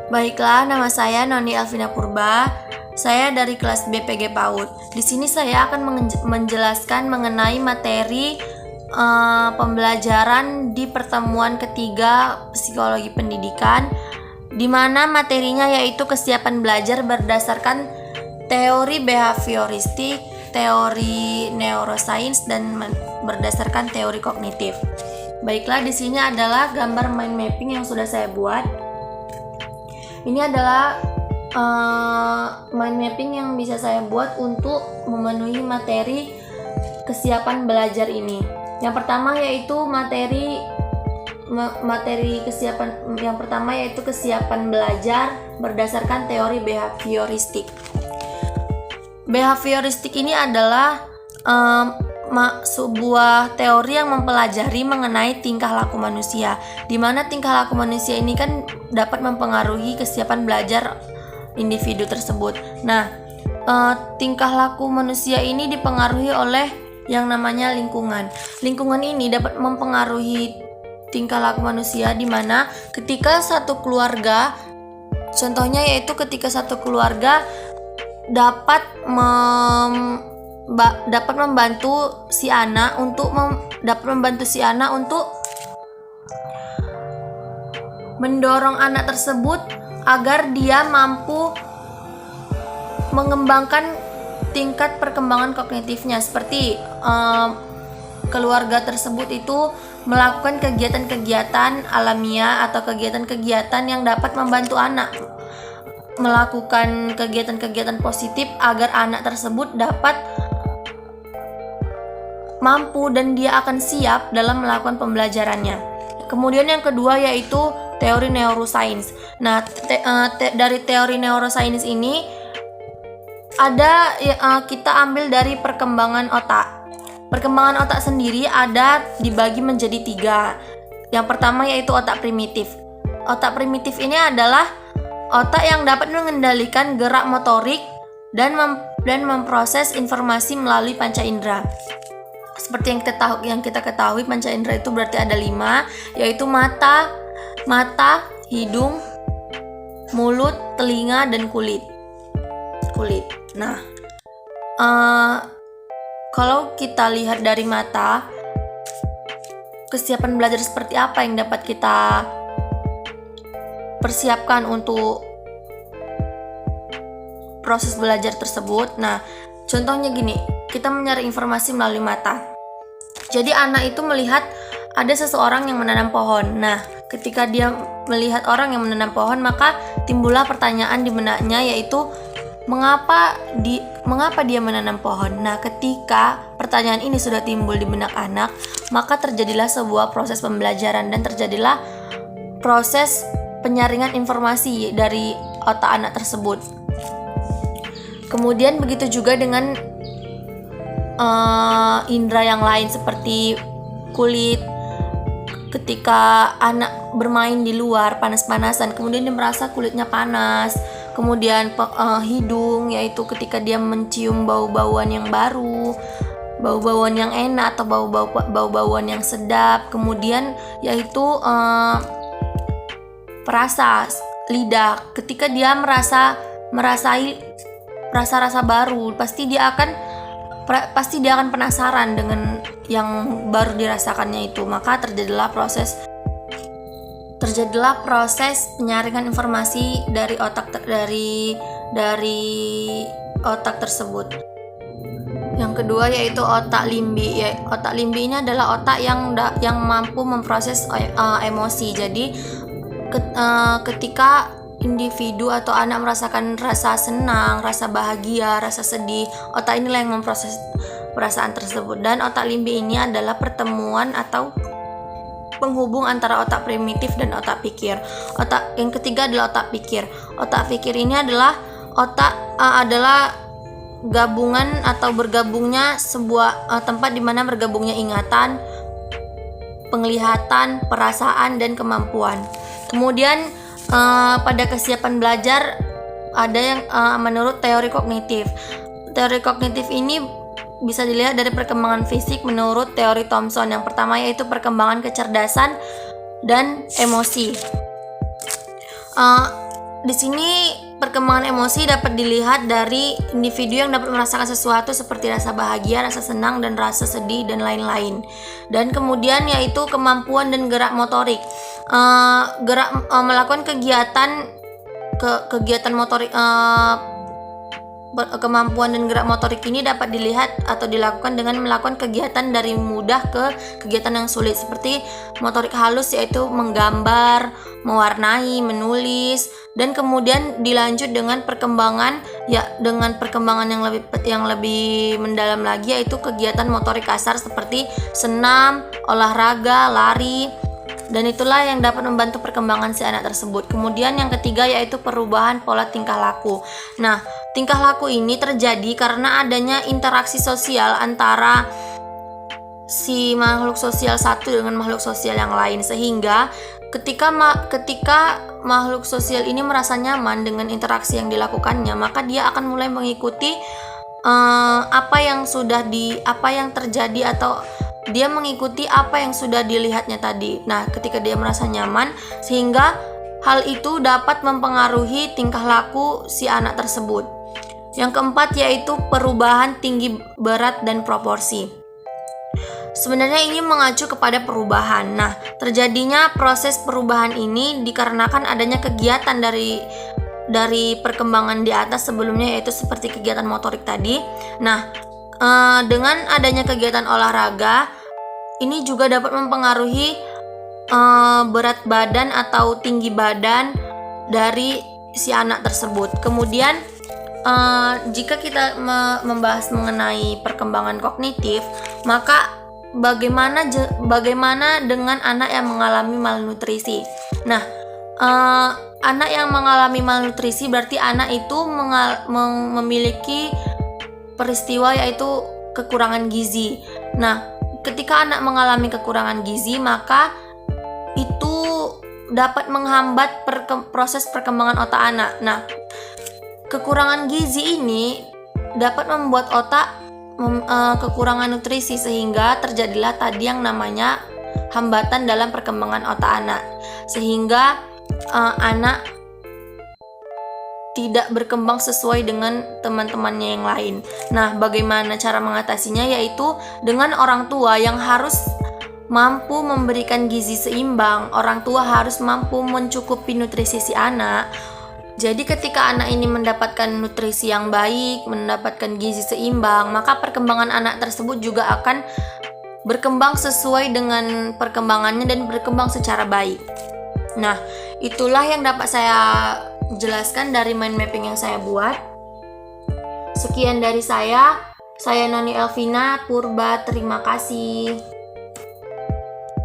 Baiklah, nama saya Noni Alvina Purba. Saya dari kelas BPG PAUD. Di sini saya akan menjelaskan mengenai materi pembelajaran di pertemuan ketiga psikologi pendidikan, di mana materinya yaitu kesiapan belajar berdasarkan teori behavioristik, teori neuroscience, dan berdasarkan teori kognitif. Baiklah, di sini adalah gambar mind mapping yang sudah saya buat. Ini adalah mind mapping yang bisa saya buat untuk memenuhi materi kesiapan belajar ini. Yang pertama yaitu materi kesiapan yang pertama yaitu kesiapan belajar berdasarkan teori behavioristik. Behavioristik ini adalah sebuah teori yang mempelajari mengenai tingkah laku manusia, di mana tingkah laku manusia ini kan dapat mempengaruhi kesiapan belajar individu tersebut. Nah, tingkah laku manusia ini dipengaruhi oleh yang namanya lingkungan. Lingkungan ini dapat mempengaruhi tingkah laku manusia, di mana ketika satu keluarga, contohnya yaitu ketika satu keluarga dapat membantu si anak untuk mendorong anak tersebut agar dia mampu mengembangkan tingkat perkembangan kognitifnya, seperti keluarga tersebut itu melakukan kegiatan-kegiatan alamiah atau kegiatan-kegiatan yang dapat membantu anak melakukan kegiatan-kegiatan positif agar anak tersebut dapat mampu dan dia akan siap dalam melakukan pembelajarannya. Kemudian yang kedua yaitu teori neuroscience. Nah, dari teori neuroscience ini ada kita ambil dari perkembangan otak. Perkembangan otak sendiri ada dibagi menjadi 3. Yang pertama yaitu otak primitif. Otak primitif ini adalah otak yang dapat mengendalikan gerak motorik dan memproses informasi melalui panca indera. Seperti yang kita ketahui, panca indera itu berarti ada 5, yaitu mata, hidung, mulut, telinga, dan kulit. Nah, kalau kita lihat dari mata, kesiapan belajar seperti apa yang dapat kita persiapkan untuk proses belajar tersebut. Nah, contohnya gini, kita mencari informasi melalui mata. Jadi anak itu melihat ada seseorang yang menanam pohon. Nah, ketika dia melihat orang yang menanam pohon, maka timbullah pertanyaan di benaknya, yaitu mengapa dia menanam pohon. Nah, ketika pertanyaan ini sudah timbul di benak anak, maka terjadilah sebuah proses pembelajaran dan terjadilah proses penyaringan informasi dari otak anak tersebut. Kemudian begitu juga dengan indera yang lain seperti kulit. Ketika anak bermain di luar panas-panasan, kemudian dia merasa kulitnya panas. Kemudian hidung, yaitu ketika dia mencium bau-bauan yang baru, bau-bauan yang enak atau bau-bauan yang sedap. Kemudian yaitu perasa lidah, ketika dia merasai rasa-rasa baru, pasti dia akan penasaran dengan yang baru dirasakannya itu. Maka terjadilah proses penyaringan informasi dari otak tersebut. Yang kedua yaitu otak limbi. Otak limbi ini adalah otak yang mampu memproses emosi. Jadi ketika individu atau anak merasakan rasa senang, rasa bahagia, rasa sedih, otak inilah yang memproses perasaan tersebut. Dan otak limbi ini adalah pertemuan atau penghubung antara otak primitif dan otak pikir. Yang ketiga adalah otak pikir. Otak pikir ini adalah adalah gabungan atau bergabungnya sebuah tempat di mana bergabungnya ingatan, penglihatan, perasaan, dan kemampuan. Kemudian pada kesiapan belajar ada yang menurut teori kognitif. Teori kognitif ini bisa dilihat dari perkembangan fisik menurut teori Thomson. Yang pertama yaitu perkembangan kecerdasan dan emosi. Di sini perkembangan emosi dapat dilihat dari individu yang dapat merasakan sesuatu seperti rasa bahagia, rasa senang, dan rasa sedih, dan lain-lain. Dan kemudian yaitu kemampuan dan gerak motorik. Melakukan kegiatan motorik, kemampuan dan gerak motorik ini dapat dilihat atau dilakukan dengan melakukan kegiatan dari mudah ke kegiatan yang sulit, seperti motorik halus yaitu menggambar, mewarnai, menulis, dan kemudian dilanjut dengan perkembangan yang lebih mendalam lagi, yaitu kegiatan motorik kasar seperti senam, olahraga, lari. Dan itulah yang dapat membantu perkembangan si anak tersebut. Kemudian yang ketiga yaitu perubahan pola tingkah laku. Nah, tingkah laku ini terjadi karena adanya interaksi sosial antara si makhluk sosial satu dengan makhluk sosial yang lain, sehingga ketika makhluk sosial ini merasa nyaman dengan interaksi yang dilakukannya, maka dia akan mulai mengikuti apa yang terjadi, atau dia mengikuti apa yang sudah dilihatnya tadi. Nah, ketika dia merasa nyaman, sehingga hal itu dapat mempengaruhi tingkah laku si anak tersebut. Yang keempat yaitu perubahan tinggi, berat, dan proporsi. Sebenarnya ini mengacu kepada perubahan. Nah, terjadinya proses perubahan ini dikarenakan adanya kegiatan dari perkembangan di atas sebelumnya, yaitu seperti kegiatan motorik tadi. Nah, dengan adanya kegiatan olahraga ini juga dapat mempengaruhi berat badan atau tinggi badan dari si anak tersebut. Kemudian jika kita membahas mengenai perkembangan kognitif, maka bagaimana dengan anak yang mengalami malnutrisi? Nah, anak yang mengalami malnutrisi berarti anak itu memiliki peristiwa yaitu kekurangan gizi. Nah, ketika anak mengalami kekurangan gizi, maka itu dapat menghambat proses perkembangan otak anak. Nah, kekurangan gizi ini dapat membuat otak kekurangan nutrisi, sehingga terjadilah tadi yang namanya hambatan dalam perkembangan otak anak, sehingga anak tidak berkembang sesuai dengan teman-temannya yang lain. Nah, bagaimana cara mengatasinya? Yaitu dengan orang tua yang harus mampu memberikan gizi seimbang. Orang tua harus mampu mencukupi nutrisi si anak. Jadi ketika anak ini mendapatkan nutrisi yang baik, mendapatkan gizi seimbang, maka perkembangan anak tersebut juga akan berkembang sesuai dengan perkembangannya dan berkembang secara baik. Nah, itulah yang dapat saya jelaskan dari mind mapping yang saya buat. Sekian dari saya Noni Elvina Purba, terima kasih.